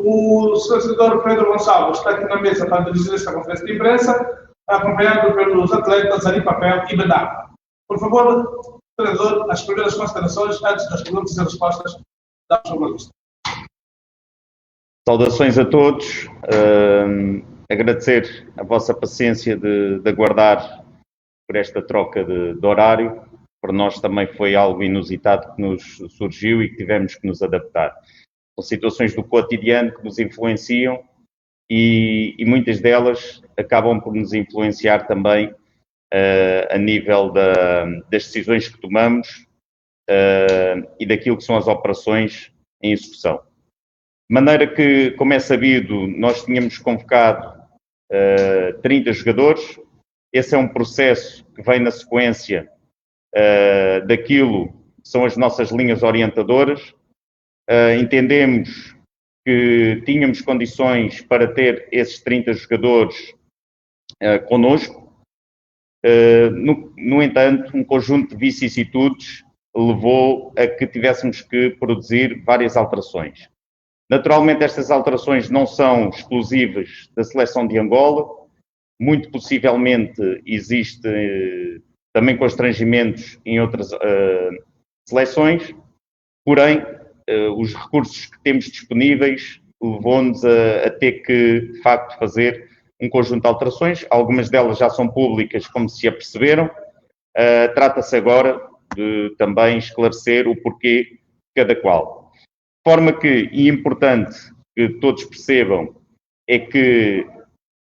O senador Pedro Gonçalves está aqui na mesa para dirigir esta conferência de imprensa, acompanhado pelos atletas Ari Papel e Bedar. Por favor, treinador, as primeiras considerações antes das perguntas e respostas da jornalista. Saudações a todos. Agradecer a vossa paciência de aguardar por esta troca de horário. Para nós também foi algo inusitado que nos surgiu e que tivemos que nos adaptar. São situações do cotidiano que nos influenciam e muitas delas acabam por nos influenciar também a nível das decisões que tomamos e daquilo que são as operações em execução. De maneira que, como é sabido, nós tínhamos convocado 30 jogadores. Esse é um processo que vem na sequência daquilo que são as nossas linhas orientadoras. Entendemos que tínhamos condições para ter esses 30 jogadores connosco. No entanto, um conjunto de vicissitudes levou a que tivéssemos que produzir várias alterações. Naturalmente, estas alterações não são exclusivas da seleção de Angola. Muito possivelmente existe também constrangimentos em outras seleções. Porém, os recursos que temos disponíveis levou-nos a ter que, de facto, fazer um conjunto de alterações. Algumas delas já são públicas, como se aperceberam. Trata-se agora de também esclarecer o porquê de cada qual. De forma que, e importante que todos percebam, é que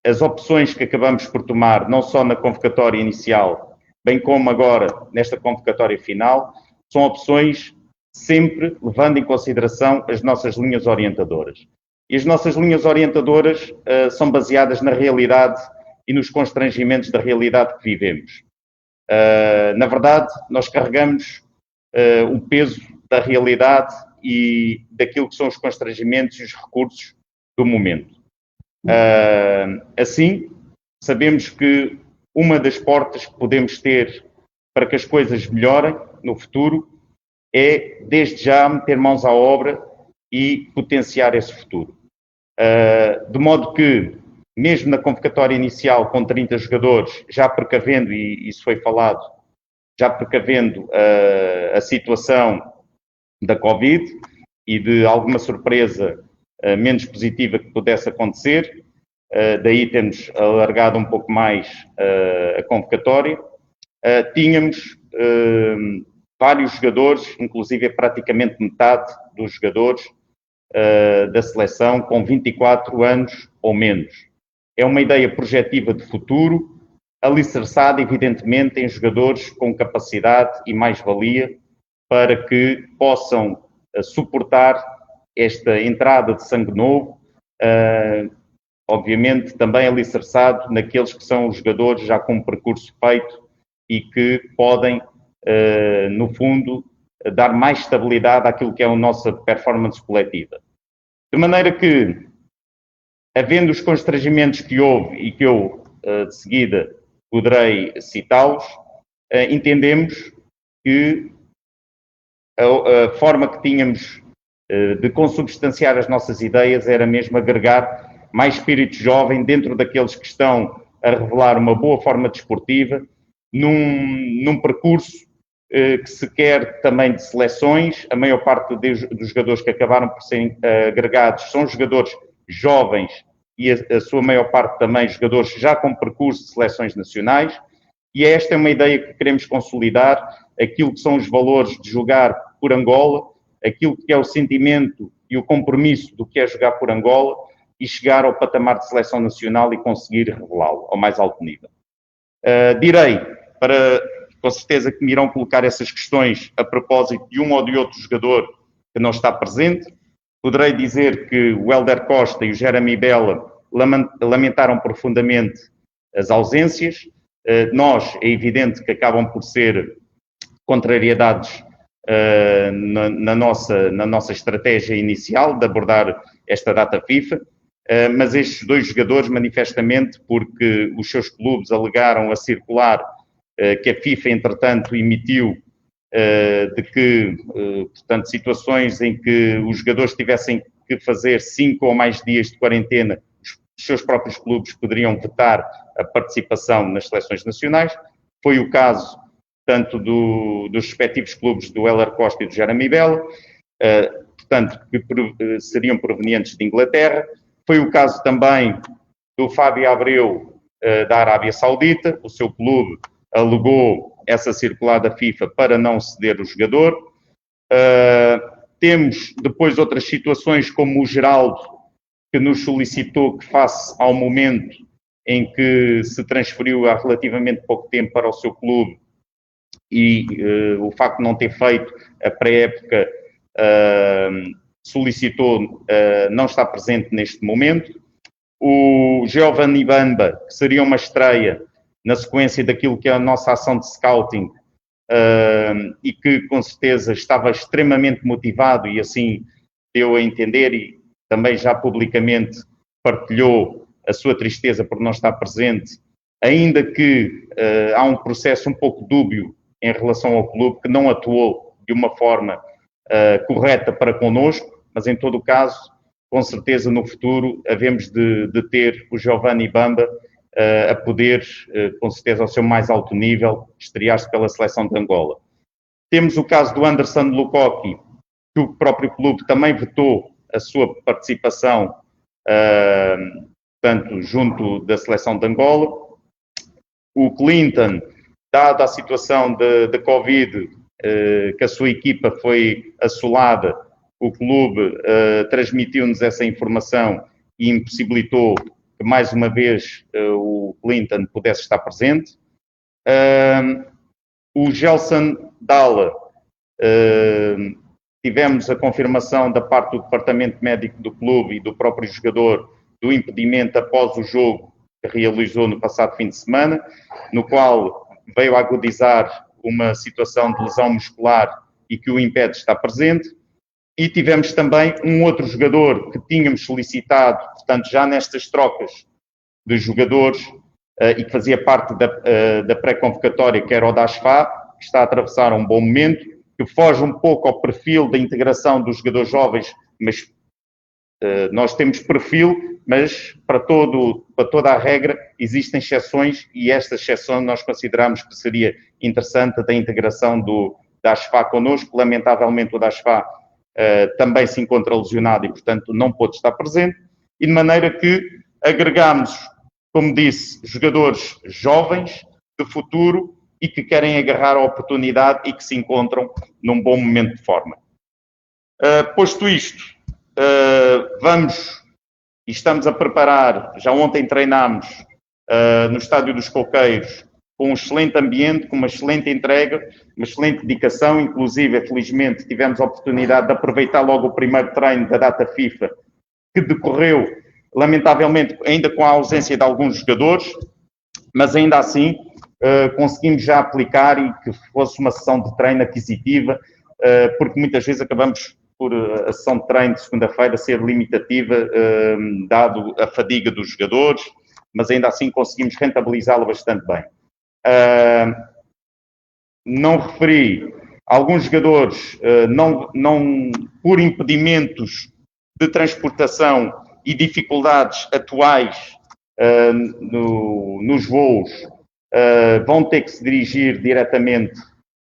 as opções que acabamos por tomar, não só na convocatória inicial, bem como agora nesta convocatória final, são opções sempre levando em consideração as nossas linhas orientadoras. E as nossas linhas orientadoras são baseadas na realidade e nos constrangimentos da realidade que vivemos. Na verdade, nós carregamos o peso da realidade e daquilo que são os constrangimentos e os recursos do momento. Assim, sabemos que uma das portas que podemos ter para que as coisas melhorem no futuro é, desde já, meter mãos à obra e potenciar esse futuro. De modo que, mesmo na convocatória inicial com 30 jogadores, já precavendo, e isso foi falado, já precavendo a situação da Covid e de alguma surpresa menos positiva que pudesse acontecer, daí temos alargado um pouco mais a convocatória. Tínhamos vários jogadores, inclusive praticamente metade dos jogadores da seleção com 24 anos ou menos. É uma ideia projetiva de futuro, alicerçada, evidentemente, em jogadores com capacidade e mais-valia para que possam suportar esta entrada de sangue novo, obviamente também alicerçado naqueles que são os jogadores já com um percurso feito e que podem, no fundo, dar mais estabilidade àquilo que é a nossa performance coletiva. De maneira que, havendo os constrangimentos que houve e que eu, de seguida, poderei citá-los, entendemos que a forma que tínhamos de consubstanciar as nossas ideias era mesmo agregar mais espírito jovem dentro daqueles que estão a revelar uma boa forma desportiva, num percurso que se quer também de seleções. A maior parte dos jogadores que acabaram por serem agregados são jogadores jovens e a sua maior parte também jogadores já com percurso de seleções nacionais. E esta é uma ideia que queremos consolidar, aquilo que são os valores de jogar por Angola, aquilo que é o sentimento e o compromisso do que é jogar por Angola e chegar ao patamar de seleção nacional e conseguir revelá-lo ao mais alto nível. Direi, com certeza que me irão colocar essas questões a propósito de um ou de outro jogador que não está presente. Poderei dizer que o Hélder Costa e o Jeremy Bela lamentaram profundamente as ausências. Nós, é evidente que acabam por ser contrariedades na nossa estratégia inicial de abordar esta data FIFA, mas estes dois jogadores, manifestamente, porque os seus clubes alegaram a circular que a FIFA, entretanto, emitiu de que, portanto, situações em que os jogadores tivessem que fazer 5 ou mais dias de quarentena, os seus próprios clubes poderiam vetar a participação nas seleções nacionais. Foi o caso tanto dos respectivos clubes do Heller Costa e do Jeremy Bela, portanto, que seriam provenientes de Inglaterra. Foi o caso também do Fábio Abreu, da Arábia Saudita. O seu clube alegou essa circular da FIFA para não ceder o jogador. Temos depois outras situações, como o Geraldo, que nos solicitou que, face ao momento em que se transferiu há relativamente pouco tempo para o seu clube e o facto de não ter feito a pré-época, solicitou não estar presente neste momento. O Giovanni Bamba, que seria uma estreia na sequência daquilo que é a nossa ação de scouting, e que com certeza estava extremamente motivado e assim deu a entender e também já publicamente partilhou a sua tristeza por não estar presente, ainda que há um processo um pouco dúbio em relação ao clube, que não atuou de uma forma correta para connosco, mas em todo o caso, com certeza no futuro havemos de ter o Giovanni Bamba a poder, com certeza ao seu mais alto nível, estrear-se pela seleção de Angola. Temos o caso do Anderson Lukoki, que o próprio clube também vetou a sua participação, portanto, junto da seleção de Angola. O Clinton, dada a situação de Covid, que a sua equipa foi assolada, o clube transmitiu-nos essa informação e impossibilitou que mais uma vez o Clinton pudesse estar presente. O Gelson Dalla, tivemos a confirmação da parte do departamento médico do clube e do próprio jogador do impedimento após o jogo que realizou no passado fim de semana, no qual veio a agudizar uma situação de lesão muscular e que o impede de estar presente. E tivemos também um outro jogador que tínhamos solicitado, portanto, já nestas trocas de jogadores, e que fazia parte da pré-convocatória, que era o Dashfa, que está a atravessar um bom momento, que foge um pouco ao perfil da integração dos jogadores jovens, mas nós temos perfil, mas para toda a regra existem exceções, e esta exceção nós consideramos que seria interessante da integração do Dashfa connosco. Lamentavelmente o Dashfa também se encontra lesionado e, portanto, não pôde estar presente, e de maneira que agregamos, como disse, jogadores jovens, de futuro, e que querem agarrar a oportunidade e que se encontram num bom momento de forma. Posto isto, vamos e estamos a preparar, já ontem treinámos no Estádio dos Coqueiros, com um excelente ambiente, com uma excelente entrega, uma excelente dedicação. Inclusive, felizmente, tivemos a oportunidade de aproveitar logo o primeiro treino da data FIFA, que decorreu, lamentavelmente, ainda com a ausência de alguns jogadores, mas ainda assim conseguimos já aplicar e que fosse uma sessão de treino aquisitiva, porque muitas vezes acabamos por a sessão de treino de segunda-feira ser limitativa, dado a fadiga dos jogadores, mas ainda assim conseguimos rentabilizá-la bastante bem. Não referi, alguns jogadores, não por impedimentos de transportação e dificuldades atuais nos voos, vão ter que se dirigir diretamente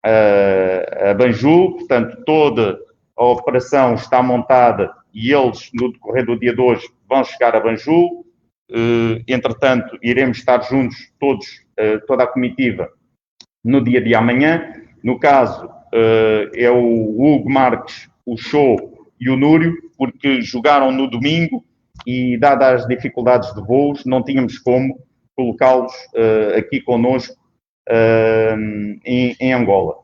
a Banjul, portanto toda a operação está montada e eles, no decorrer do dia de hoje, vão chegar a Banjul. Entretanto, iremos estar juntos todos, toda a comitiva, no dia de amanhã. No caso, é o Hugo Marques, o Show e o Núrio, porque jogaram no domingo e, dadas as dificuldades de voos, não tínhamos como colocá-los aqui connosco em Angola.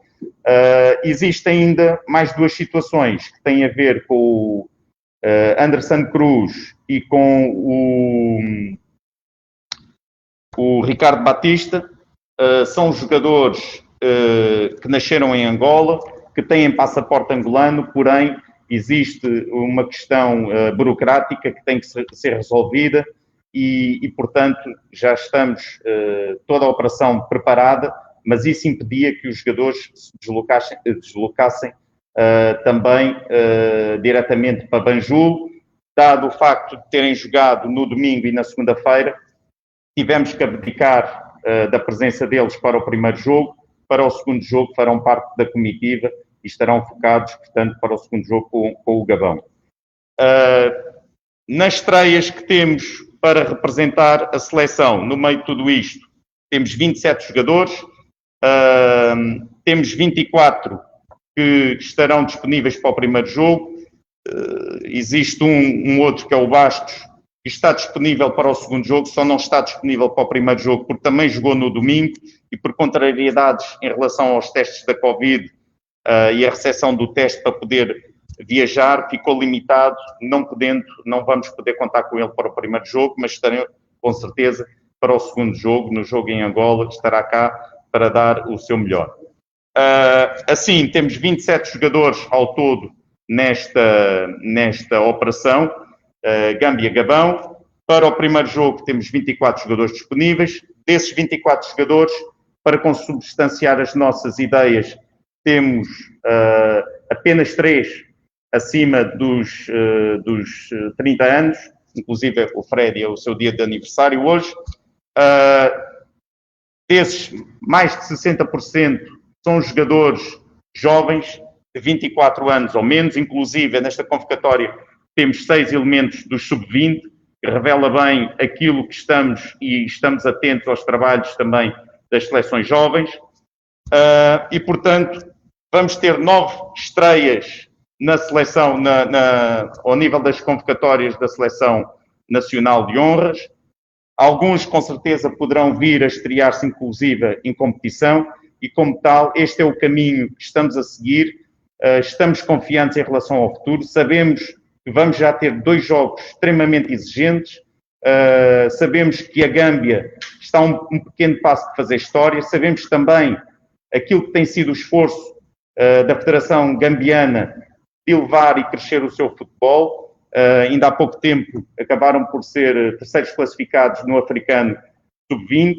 Existem ainda mais duas situações que têm a ver com o Anderson Cruz e com o Ricardo Batista. São jogadores que nasceram em Angola, que têm passaporte angolano, porém existe uma questão burocrática que tem que ser resolvida e portanto, já estamos toda a operação preparada, mas isso impedia que os jogadores se deslocassem também diretamente para Banjul, dado o facto de terem jogado no domingo e na segunda-feira, tivemos que abdicar da presença deles para o primeiro jogo. Para o segundo jogo farão parte da comitiva e estarão focados, portanto, para o segundo jogo com o Gabão. Nas estreias que temos para representar a seleção, no meio de tudo isto, temos 27 jogadores, temos 24 que estarão disponíveis para o primeiro jogo, existe um outro que é o Bastos, que está disponível para o segundo jogo, só não está disponível para o primeiro jogo porque também jogou no domingo e por contrariedades em relação aos testes da Covid e a recepção do teste para poder viajar, ficou limitado, não vamos poder contar com ele para o primeiro jogo, mas estaremos com certeza para o segundo jogo, no jogo em Angola, estará cá para dar o seu melhor. Assim, temos 27 jogadores ao todo nesta operação, Gâmbia-Gabão. Para o primeiro jogo temos 24 jogadores disponíveis. Desses 24 jogadores, para consubstanciar as nossas ideias, temos apenas 3 acima dos 30 anos, inclusive o Fred é o seu dia de aniversário hoje. Desses, mais de 60% são jogadores jovens, de 24 anos ou menos, inclusive nesta convocatória temos 6 elementos do sub-20, que revela bem aquilo que estamos atentos aos trabalhos também das seleções jovens. E, portanto, vamos ter 9 estreias na seleção, ao nível das convocatórias da Seleção Nacional de Honras. Alguns, com certeza, poderão vir a estrear-se, inclusive, em competição, e, como tal, este é o caminho que estamos a seguir. Estamos confiantes em relação ao futuro, sabemos que vamos já ter 2 jogos extremamente exigentes, sabemos que a Gâmbia está um pequeno passo de fazer história, sabemos também aquilo que tem sido o esforço da Federação Gambiana de elevar e crescer o seu futebol. Ainda há pouco tempo acabaram por ser terceiros classificados no Africano Sub-20,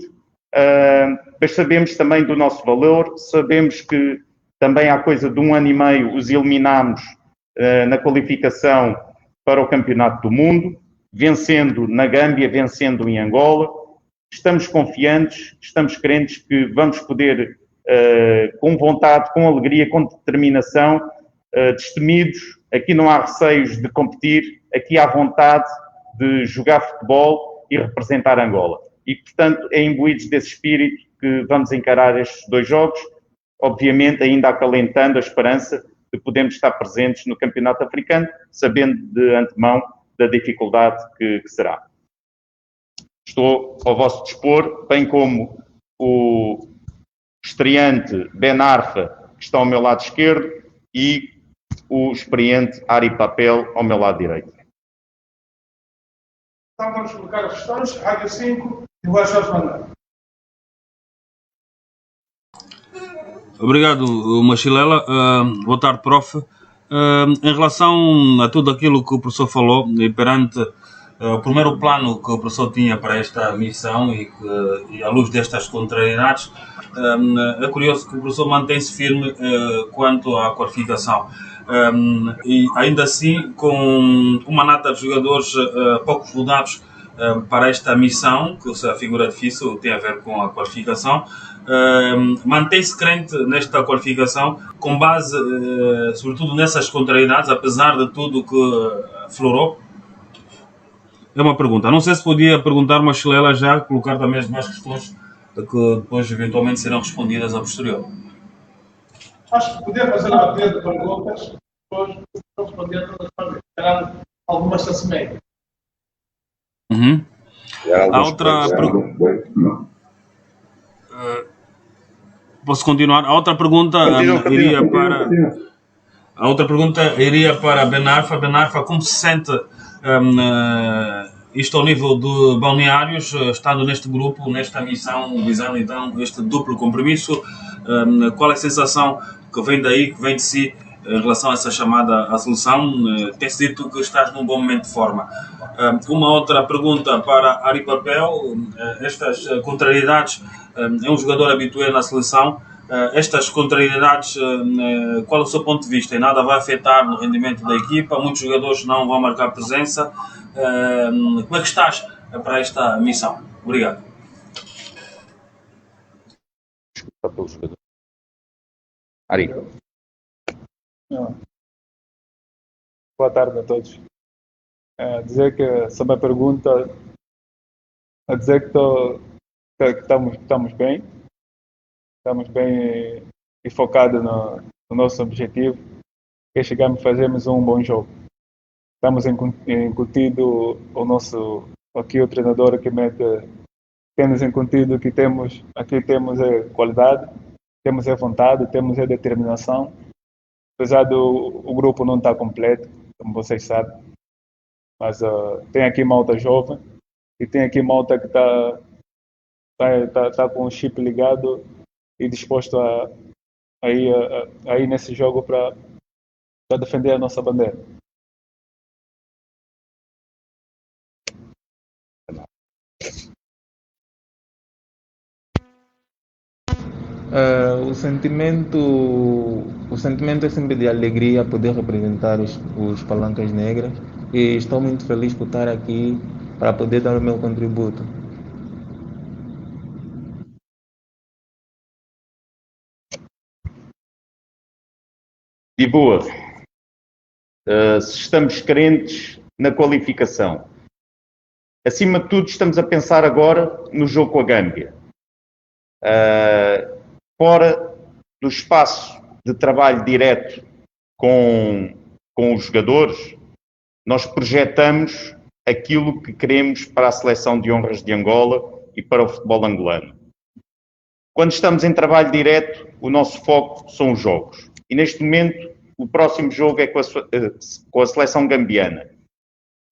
mas sabemos também do nosso valor, sabemos que também há coisa de 1 ano e meio os eliminámos na qualificação para o Campeonato do Mundo, vencendo na Gâmbia, vencendo em Angola. Estamos confiantes, estamos crentes que vamos poder, com vontade, com alegria, com determinação, destemidos, aqui não há receios de competir, aqui há vontade de jogar futebol e representar Angola. E, portanto, é imbuídos desse espírito que vamos encarar estes 2 jogos, obviamente ainda acalentando a esperança de podermos estar presentes no Campeonato Africano, sabendo de antemão da dificuldade que será. Estou ao vosso dispor, bem como o estreante Ben Arfa, que está ao meu lado esquerdo, e o experiente Ari Papel ao meu lado direito. Então vamos colocar as questões. Rádio 5 e o Jorge Manuel. Obrigado, Machilela. Boa tarde, prof. Em relação a tudo aquilo que o professor falou, e perante o primeiro plano que o professor tinha para esta missão e à luz destas contrariedades, é curioso que o professor mantém-se firme quanto à qualificação. E ainda assim, com uma nata de jogadores pouco rodados para esta missão, que a figura difícil tem a ver com a qualificação, mantém-se crente nesta qualificação com base, sobretudo nessas contrariedades, apesar de tudo que aflorou? É uma pergunta. Não sei se podia perguntar uma Chilela já, colocar também as demais questões que depois eventualmente serão respondidas a posterior. Acho que podia fazer uma bateria de perguntas, depois responder todas as perguntas. Algumas se assemelham. A outra pergunta. Posso continuar? A outra pergunta iria para Ben Arfa. Ben Arfa, como se sente isto ao nível de balneários, estando neste grupo, nesta missão, visando então este duplo compromisso? Qual é a sensação que vem daí, que vem de si em relação a essa chamada à seleção? Tem-se dito que estás num bom momento de forma. Uma outra pergunta para Ari Papel. Estas contrariedades, é um jogador habitué na seleção, estas contrariedades, qual é o seu ponto de vista? E nada vai afetar no rendimento da equipa, muitos jogadores não vão marcar presença. Como é que estás para esta missão? Obrigado. Só pelo jogador. Ari. Boa tarde a todos. Dizer que sobre a pergunta, a dizer que estamos bem e focados no nosso objetivo, que é chegarmos a fazermos um bom jogo. Estamos incutido aqui o treinador que tem-nos incutido que temos qualidade, temos vontade, temos determinação, apesar do o grupo não estar completo, como vocês sabem, mas tem aqui malta jovem e tem aqui malta que está com o chip ligado e disposto a ir nesse jogo para defender a nossa bandeira. O sentimento é sempre de alegria poder representar os Palancas Negras e estou muito feliz por estar aqui para poder dar o meu contributo. E boa. Se estamos crentes na qualificação. Acima de tudo, estamos a pensar agora no jogo com a Gâmbia. Fora do espaço de trabalho direto com os jogadores, nós projetamos aquilo que queremos para a seleção de honras de Angola e para o futebol angolano. Quando estamos em trabalho direto, o nosso foco são os jogos. E neste momento, o próximo jogo é com a seleção gambiana.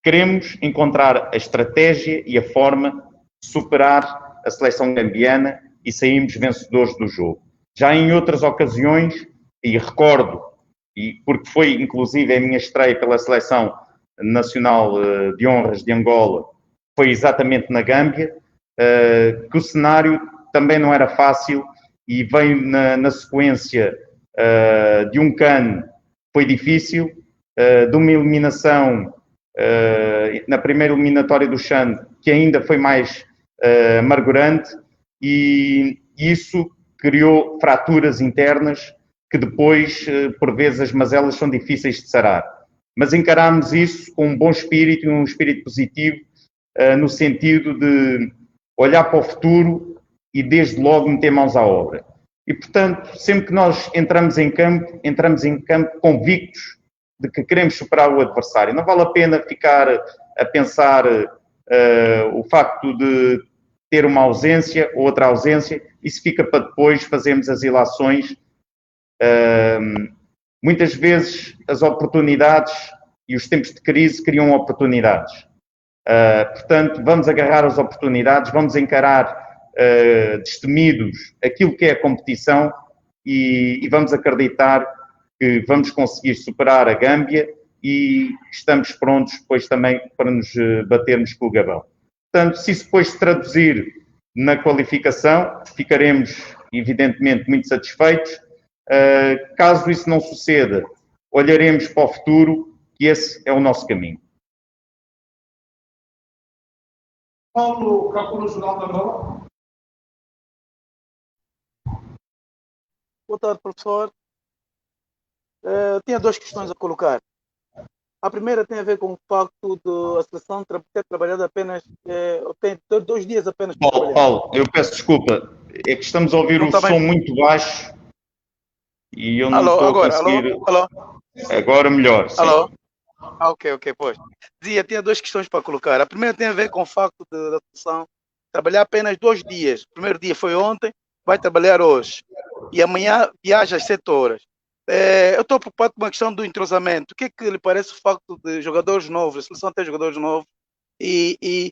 Queremos encontrar a estratégia e a forma de superar a seleção gambiana e saímos vencedores do jogo. Já em outras ocasiões, e recordo, e porque foi inclusive a minha estreia pela Seleção Nacional de Honras de Angola, foi exatamente na Gâmbia, que o cenário também não era fácil e veio na sequência de um CAN, foi difícil, de uma eliminação na primeira eliminatória do CHAN, que ainda foi mais amargurante, e isso criou fraturas internas que depois, por vezes, as mazelas são difíceis de sarar. Mas encarámos isso com um bom espírito, um espírito positivo, no sentido de olhar para o futuro e desde logo meter mãos à obra. E, portanto, sempre que nós entramos em campo convictos de que queremos superar o adversário. Não vale a pena ficar a pensar o facto de ter uma ausência ou outra ausência, isso fica para depois fazermos as ilações. Muitas vezes as oportunidades e os tempos de crise criam oportunidades. Portanto, vamos agarrar as oportunidades, vamos encarar destemidos aquilo que é a competição e vamos acreditar que vamos conseguir superar a Gâmbia e estamos prontos depois também para nos batermos com o Gabão. Portanto, se isso depois se traduzir na qualificação, ficaremos evidentemente muito satisfeitos. Caso isso não suceda, olharemos para o futuro, que esse é o nosso caminho. Paulo Capuro, Jornal da Angola. Boa tarde, professor. Tinha duas questões a colocar. A primeira tem a ver com o facto de a seleção ter trabalhado apenas, tem 2 dias apenas para trabalhar. Paulo, eu peço desculpa, é que estamos a ouvir o som muito baixo e eu não estou a conseguir... Alô? Agora melhor, sim. Alô? Ok, pois. Dizia, tinha 2 questões para colocar. A primeira tem a ver com o facto da seleção trabalhar apenas 2 dias. O primeiro dia foi ontem, vai trabalhar hoje. E amanhã viaja às 7 horas. Eu estou preocupado com a questão do entrosamento. O que é que lhe parece o facto de jogadores novos, a seleção ter jogadores novos e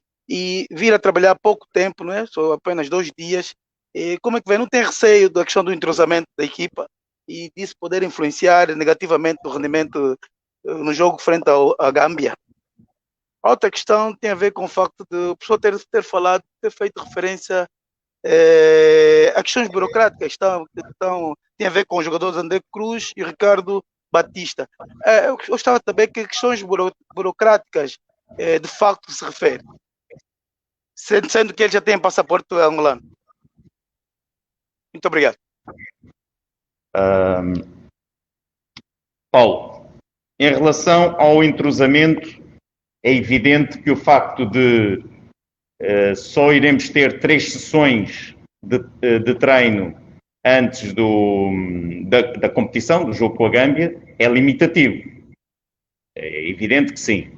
vir a trabalhar pouco tempo, não é? Só apenas 2 dias. E como é que vem? Não tem receio da questão do entrosamento da equipa e disso poder influenciar negativamente o rendimento no jogo frente à Gâmbia? A outra questão tem a ver com o facto de o professor ter feito referência As questões burocráticas têm a ver com os jogadores André Cruz e Ricardo Batista. Eu gostava de saber que questões burocráticas de facto se refere, sendo que eles já têm passaporte angolano. Muito obrigado. Paulo, em relação ao entrosamento, é evidente que o facto de só iremos ter 3 sessões de treino antes da competição, do jogo com a Gâmbia, é limitativo. É evidente que sim.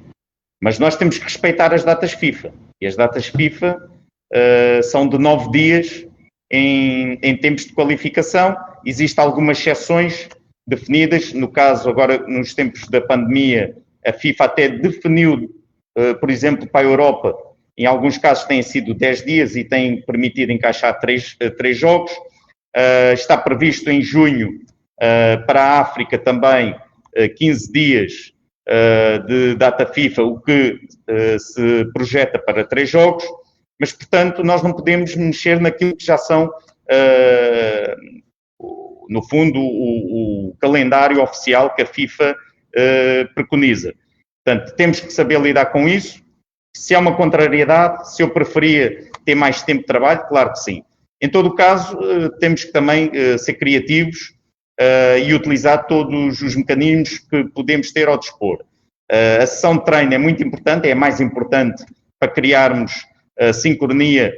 Mas nós temos que respeitar as datas FIFA. E as datas FIFA são de 9 dias em tempos de qualificação. Existem algumas exceções definidas. No caso, agora, nos tempos da pandemia, a FIFA até definiu, por exemplo, para a Europa, em alguns casos têm sido 10 dias e tem permitido encaixar 3 jogos. Está previsto em junho, para a África também, 15 dias de data FIFA, o que se projeta para 3 jogos, mas, portanto, nós não podemos mexer naquilo que já são, no fundo, o calendário oficial que a FIFA preconiza. Portanto, temos que saber lidar com isso. Se há uma contrariedade, se eu preferia ter mais tempo de trabalho, claro que sim. Em todo o caso, temos que também ser criativos e utilizar todos os mecanismos que podemos ter ao dispor. A sessão de treino é muito importante, é a mais importante para criarmos a sincronia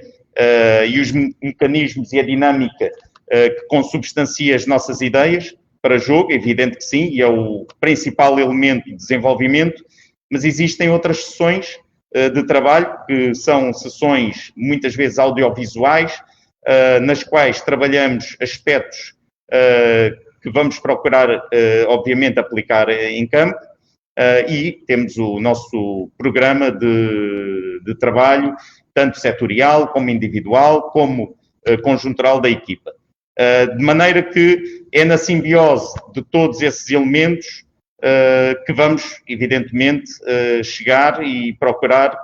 e os mecanismos e a dinâmica que consubstancia as nossas ideias para jogo, é evidente que sim, e é o principal elemento de desenvolvimento, mas existem outras sessões de trabalho, que são sessões muitas vezes audiovisuais, nas quais trabalhamos aspectos que vamos procurar, obviamente, aplicar em campo, e temos o nosso programa de trabalho, tanto setorial, como individual, como conjuntural da equipa. De maneira que é na simbiose de todos esses elementos que vamos, evidentemente, chegar e procurar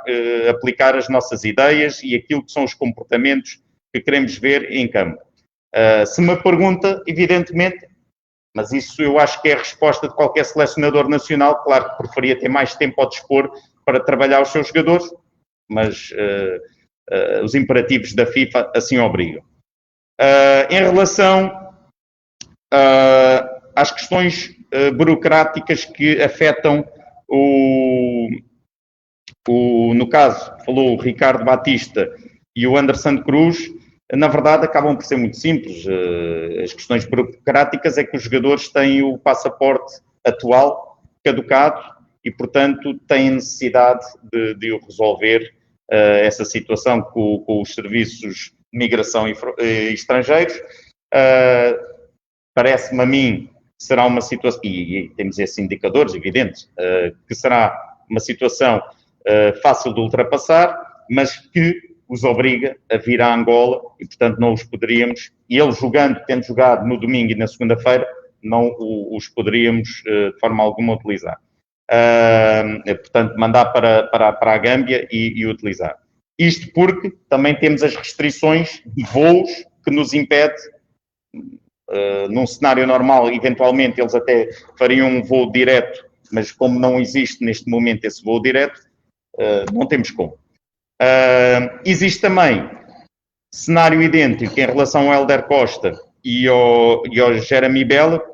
aplicar as nossas ideias e aquilo que são os comportamentos que queremos ver em campo. Se me pergunta, evidentemente, mas isso eu acho que é a resposta de qualquer selecionador nacional, claro que preferia ter mais tempo ao dispor para trabalhar os seus jogadores, mas os imperativos da FIFA assim obrigam. Em relação às questões burocráticas que afetam no caso, falou o Ricardo Batista e o Anderson Cruz, na verdade acabam por ser muito simples. As questões burocráticas é que os jogadores têm o passaporte atual caducado e, portanto, têm necessidade de o resolver, essa situação com os serviços de migração e estrangeiros. Parece-me a mim que será uma situação, e temos esses indicadores evidentes, que será uma situação fácil de ultrapassar, mas que os obriga a vir à Angola e, portanto, não os poderíamos, e eles tendo jogado no domingo e na segunda-feira, não os poderíamos de forma alguma utilizar. Portanto, mandar para a Gâmbia e utilizar. Isto porque também temos as restrições de voos que nos impede, num cenário normal, eventualmente eles até fariam um voo direto, mas como não existe neste momento esse voo direto, não temos como. Existe também cenário idêntico em relação ao Hélder Costa e ao Jeremy Bela,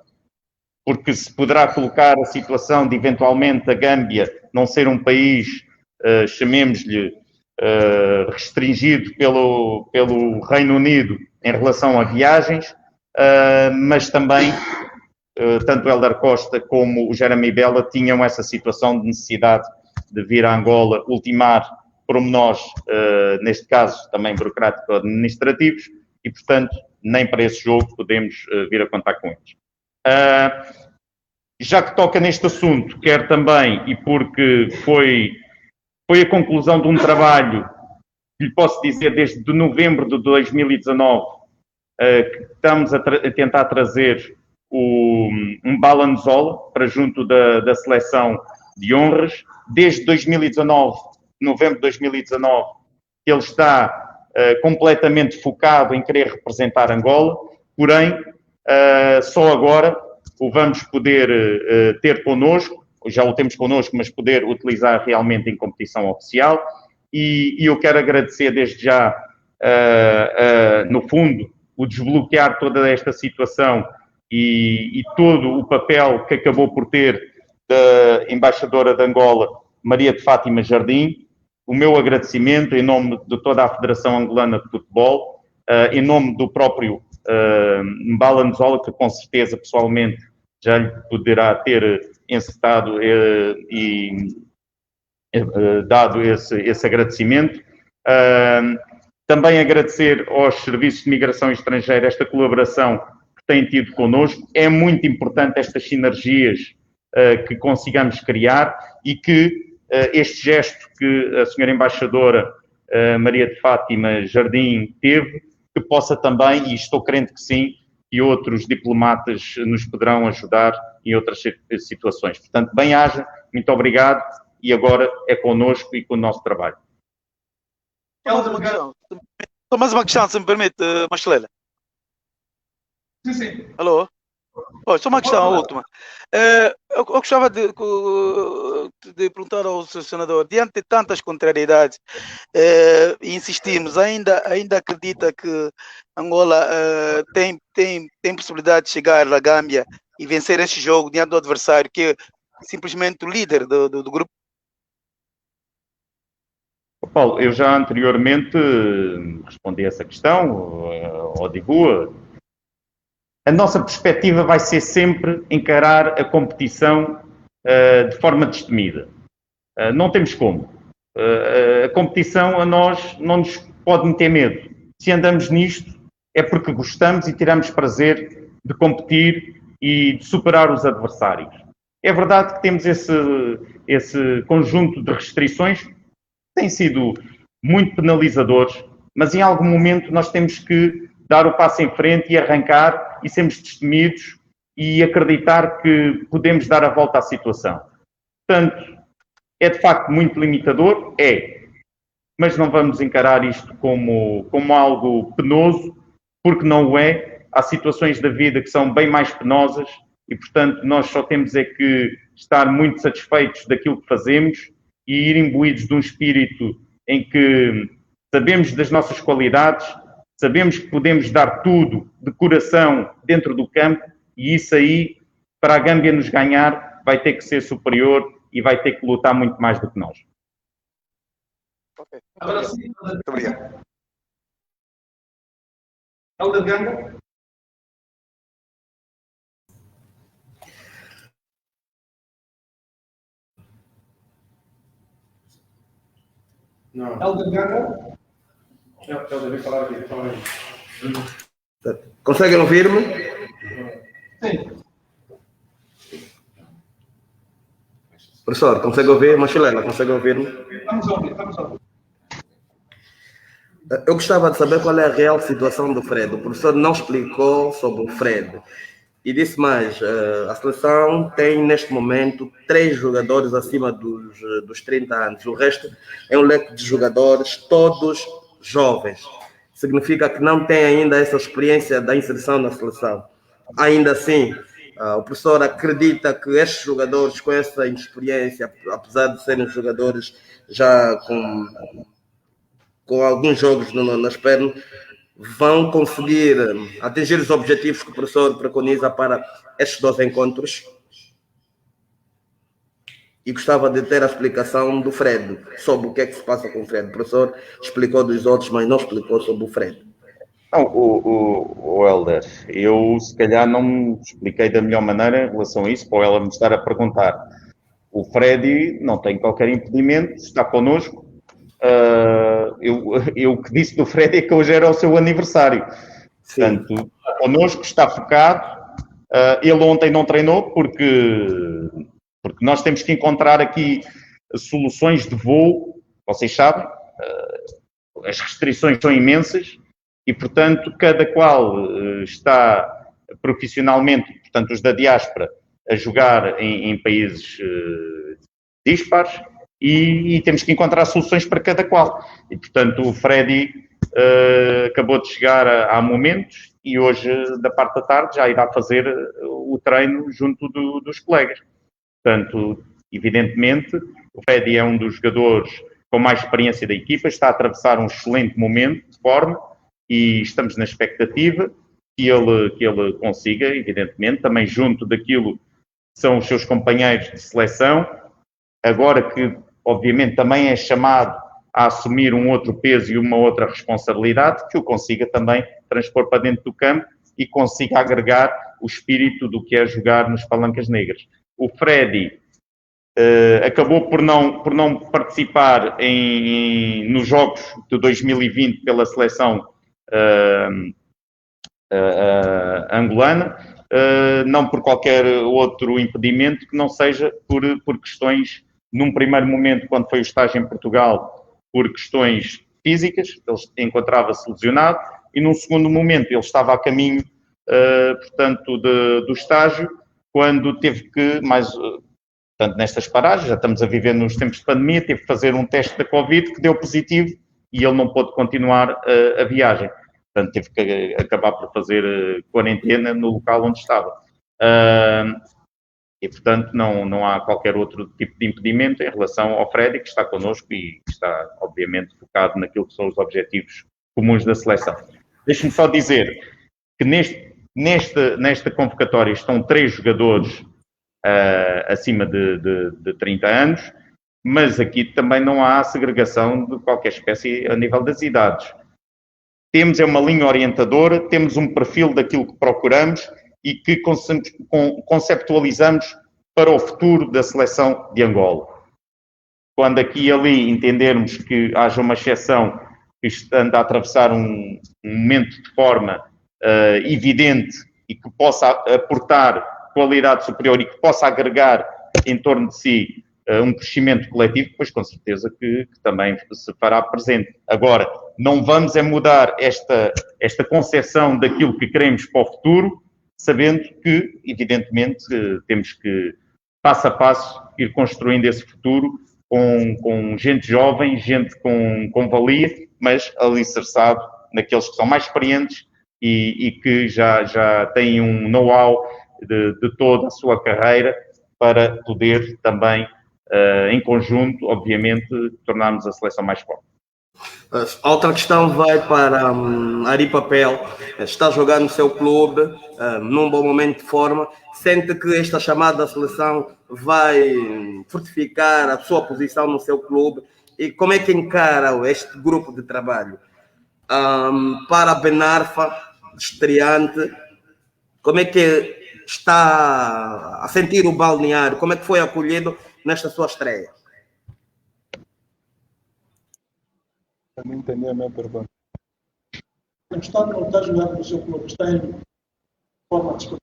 porque se poderá colocar a situação de eventualmente a Gâmbia não ser um país, chamemos-lhe, restringido pelo Reino Unido em relação a viagens, mas também tanto o Hélder Costa como o Jeremy Bela tinham essa situação de necessidade de vir a Angola ultimar pormenores, neste caso também burocrático-administrativos, e, portanto, nem para esse jogo podemos vir a contar com eles. Já que toca neste assunto, quero também, e porque foi a conclusão de um trabalho, que lhe posso dizer, desde novembro de 2019, que estamos a tentar trazer um Balanzola para junto da seleção de honras. Desde 2019, novembro de 2019, que ele está completamente focado em querer representar Angola, porém, só agora o vamos poder ter connosco, já o temos connosco, mas poder utilizar realmente em competição oficial. E eu quero agradecer desde já, no fundo, o desbloquear toda esta situação e todo o papel que acabou por ter da embaixadora de Angola, Maria de Fátima Jardim. O meu agradecimento em nome de toda a Federação Angolana de Futebol, em nome do próprio Mbala Nzola, que com certeza pessoalmente já lhe poderá ter encetado e dado esse agradecimento. Também agradecer aos serviços de migração estrangeira esta colaboração que têm tido connosco. É muito importante estas sinergias que consigamos criar e que este gesto que a senhora embaixadora Maria de Fátima Jardim teve, que possa também, e estou crente que sim, e outros diplomatas nos poderão ajudar em outras situações. Portanto, bem-aja, muito obrigado, e agora é connosco e com o nosso trabalho. Só mais uma questão, se me permite, Machelela. Sim. Alô? Só uma questão, a última. Eu gostava de perguntar ao Sr. Senador, diante de tantas contrariedades, e insistimos, ainda acredita que Angola tem possibilidade de chegar à Gâmbia e vencer este jogo diante do adversário, que é simplesmente o líder do grupo? Paulo, eu já anteriormente respondi a essa questão, ao Digua. A nossa perspectiva vai ser sempre encarar a competição de forma destemida. Não temos como. A competição a nós não nos pode meter medo. Se andamos nisto é porque gostamos e tiramos prazer de competir e de superar os adversários. É verdade que temos esse conjunto de restrições que têm sido muito penalizadores, mas em algum momento nós temos que dar o passo em frente e arrancar e sermos destemidos e acreditar que podemos dar a volta à situação. Portanto, é de facto muito limitador, mas não vamos encarar isto como algo penoso, porque não o é. Há situações da vida que são bem mais penosas e, portanto, nós só temos é que estar muito satisfeitos daquilo que fazemos e ir imbuídos de um espírito em que sabemos das nossas qualidades, sabemos que podemos dar tudo de coração dentro do campo e isso aí, para a Gâmbia nos ganhar, vai ter que ser superior e vai ter que lutar muito mais do que nós. Ok. Agora sim. Muito obrigado. Helder Ganga. Não. Helder Ganga. Eu devia falar aqui. Conseguem ouvir-me? Sim. Professor, consegue ouvir? Machelela, consegue ouvir-me? Estamos a ouvir. Eu gostava de saber qual é a real situação do Fred. O professor não explicou sobre o Fred. E disse mais, a seleção tem neste momento 3 jogadores acima dos 30 anos. O resto é um leque de jogadores, todos jovens. Significa que não tem ainda essa experiência da inserção na seleção. Ainda assim, o professor acredita que estes jogadores com essa experiência, apesar de serem jogadores já com alguns jogos nas pernas, vão conseguir atingir os objetivos que o professor preconiza para estes 2 encontros? E gostava de ter a explicação do Fred, sobre o que é que se passa com o Fred. O professor explicou dos outros, mas não explicou sobre o Fred. Não, o Helder, eu se calhar não me expliquei da melhor maneira em relação a isso, para ela me estar a perguntar. O Freddy não tem qualquer impedimento, está connosco. Eu que disse do Freddy é que hoje era o seu aniversário. Sim. Portanto, connosco, está focado. Ele ontem não treinou porque nós temos que encontrar aqui soluções de voo. Vocês sabem, as restrições são imensas e, portanto, cada qual está profissionalmente, portanto, os da diáspora, a jogar em países dispares e temos que encontrar soluções para cada qual. E, portanto, o Freddy acabou de chegar há momentos e hoje, da parte da tarde, já irá fazer o treino junto dos colegas. Portanto, evidentemente, o Freddy é um dos jogadores com mais experiência da equipa, está a atravessar um excelente momento de forma e estamos na expectativa que ele consiga, evidentemente, também junto daquilo que são os seus companheiros de seleção, agora que, obviamente, também é chamado a assumir um outro peso e uma outra responsabilidade, que o consiga também transpor para dentro do campo e consiga agregar o espírito do que é jogar nos Palancas Negras. O Freddy acabou por não participar nos Jogos de 2020 pela seleção angolana, não por qualquer outro impedimento que não seja por questões, num primeiro momento, quando foi o estágio em Portugal, por questões físicas, ele encontrava-se lesionado, e num segundo momento ele estava a caminho, portanto, do estágio, quando teve que, portanto, nestas paragens, já estamos a viver nos tempos de pandemia, teve que fazer um teste da Covid que deu positivo e ele não pôde continuar a viagem. Portanto, teve que acabar por fazer quarentena no local onde estava. E, portanto, não há qualquer outro tipo de impedimento em relação ao Freddy, que está connosco e que está, obviamente, focado naquilo que são os objetivos comuns da seleção. Deixe-me só dizer que nesta convocatória estão 3 jogadores acima de 30 anos, mas aqui também não há segregação de qualquer espécie a nível das idades. Temos uma linha orientadora, temos um perfil daquilo que procuramos e que conceptualizamos para o futuro da seleção de Angola. Quando aqui e ali entendermos que haja uma exceção que anda a atravessar um momento de forma evidente e que possa aportar qualidade superior e que possa agregar em torno de si um crescimento coletivo, pois com certeza que também se fará presente. Agora, não vamos mudar esta concepção daquilo que queremos para o futuro, sabendo que, evidentemente, temos que, passo a passo, ir construindo esse futuro com gente jovem, gente com valia, mas alicerçado naqueles que são mais experientes e que já têm um know-how de toda a sua carreira para poder também, em conjunto, obviamente, tornarmos a seleção mais forte. Outra questão vai para Ari Papel. Está a jogar no seu clube, num bom momento de forma. Sente que esta chamada seleção vai fortificar a sua posição no seu clube? E como é que encara este grupo de trabalho? Para Benarfa, estreante, como é que está a sentir o balneário? Como é que foi acolhido nesta sua estreia? Eu não entendi a minha pergunta. Está ou não está jogando no seu clube? Está em forma de disputa?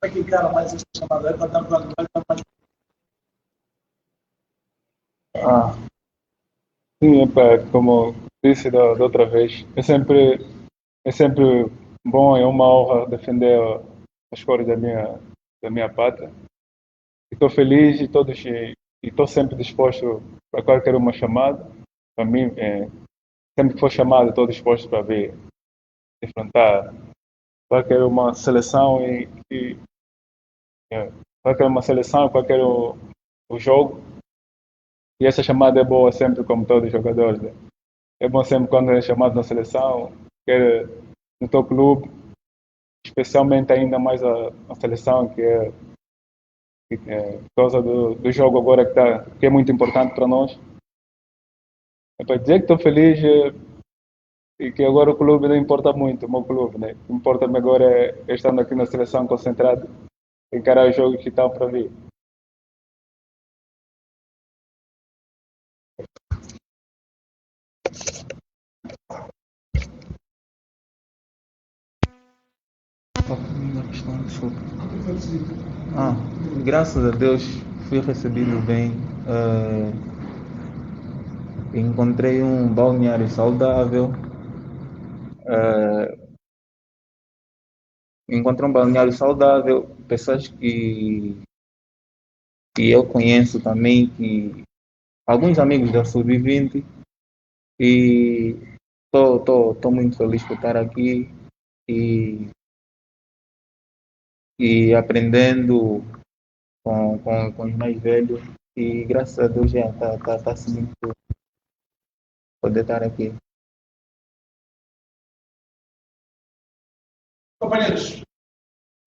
Como é que encara mais esta chamada? É para dar mais... Sim, como disse da outra vez, é sempre bom, é uma honra defender as cores da minha pátria. Estou feliz e estou sempre disposto para qualquer uma chamada. Para mim, sempre que for chamado, estou disposto para vir enfrentar qualquer uma seleção qualquer uma seleção, qualquer o jogo. E essa chamada é boa sempre, como todos os jogadores. Né? É bom sempre quando é chamado na seleção, quer no teu clube, especialmente ainda mais a seleção, que é por causa do jogo agora que é muito importante para nós. É para dizer que estou feliz e que agora o clube não importa muito, o meu clube. Né? O que importa-me agora é estando aqui na seleção concentrado, encarar os jogos que estão para vir. Graças a Deus fui recebido bem. Encontrei um balneário saudável. Pessoas que eu conheço também, que alguns amigos da Sub-20 e estou muito feliz por estar aqui e aprendendo com os mais velhos e graças a Deus já tá muito poder estar aqui. Companheiros,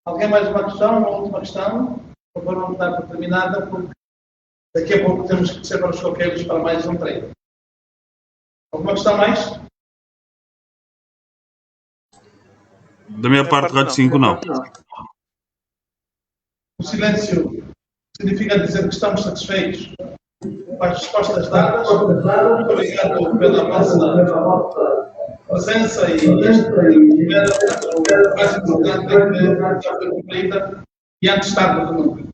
alguém mais uma questão, uma última questão? Por favor, vamos dar por terminada, porque daqui a pouco temos que descer para os coqueiros para mais um treino. Alguma questão mais? Da minha parte, Rádio 5, não. O silêncio significa dizer que estamos satisfeitos com as respostas dadas. Muito obrigado pela vossa presença e o mais importante é que já foi cumprida e antes tarde do nunca.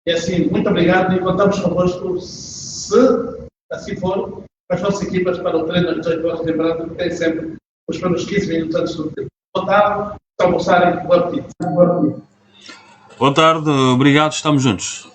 E assim, muito obrigado e contamos convosco, se assim for, com as vossas equipas para o treino às 18 horas, lembrando que tem sempre os primeiros 15 minutos antes do treino. Boa tarde, almoçarem, bom apetite. Boa tarde, obrigado, estamos juntos.